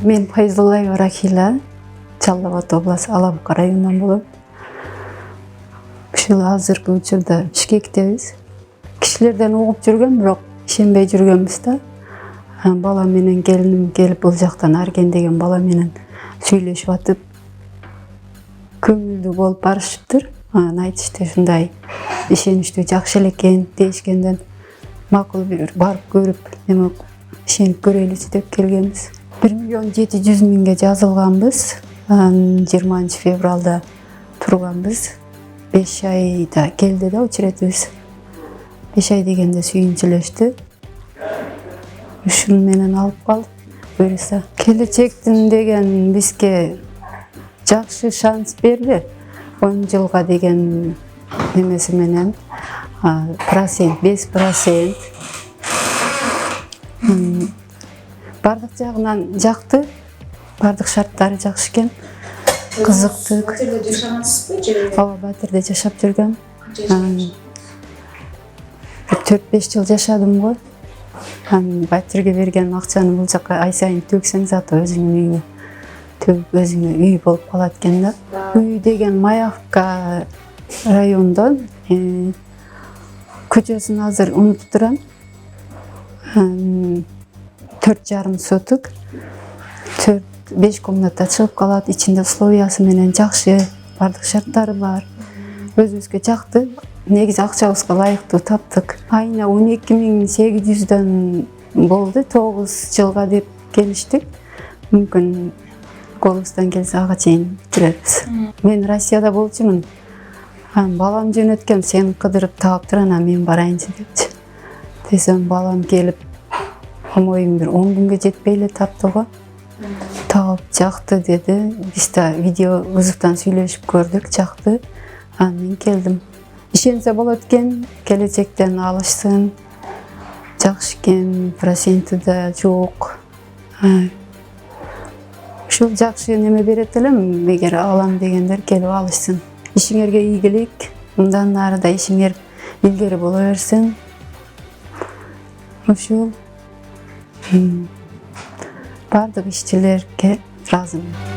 Men Fayzullayeva Рахила, Жалал Абад областы Алабука районунан болом. Ушул азыркы учурда Бишкектебиз. Кишилерден угуп жүргөн, бирок ишенбей жүргөнбүз да. Бала менен келиним келип бул жактан Арген деген бала менен сүйлөшүп атып, көңүлдүү болуп барышыптыр. Айтышты ушундай ишеничтүү жакшы эле экен дейишкенден макул барып көрүп, эме ишенип көрөлүчү деп келгенбиз. 1.700.000 жазылганбыз. 20 февралда турганбыз. 5 айда келди да очередибиз. 5 ай дегенде сүйүнчүлөштү. Ушун менен алып калып, буюрса келечектин деген бизге жакшы шанс берди. 10 жылга деген немеси менен процент 5%. Бардык жагынан жакты. Бардык шарттары жакшы экен. Кызыктуу. Батирде жашагансызбы же? Ооба, Батирде жашап жүргөм. 4-5 жыл жашадым го. Батирге берген акчаны бул жака ай сайын төксөң заты өзүңүн үйүңө өзүңө үй болуп калат экен да. Үй деген Маевка райондон көчөсүн азыр унутуп турам. 4,5 соток. 4-5 комната чыгып калат. Ичинде условиясы менен жакшы, бардык шарттары бар. Өзүбүзгө жакты. Негизи акчабызга ылайыктуу таптык. Айына 12.800 болду. 9 жылга деп келиштик. Мүмкүн колубуздан келсе ага чейин бүтүрөбүз. Мен Россияда болчумун. Балам жөнөткөн, сени кыдырып таап тур, анан мен барайынчы депчи. Десем балам келип, моюм бир 10 күнгө жетпей эле тапты го. Таап жакты деди. Биз да видео вызовтан сүйлөшүп көрдүк, жакты. Мен келдим. Ишенсе болот экен, келечектен алышсын. Жакшы экен, проценти да жок. Ушул жакшы неме берет элем, эгер алам дегендер келип алышсын. Ишиңерге ийгилик, мындан ары да ишиңер илгери боло берсин. Ушул бардык ишчилерге ыраазымын.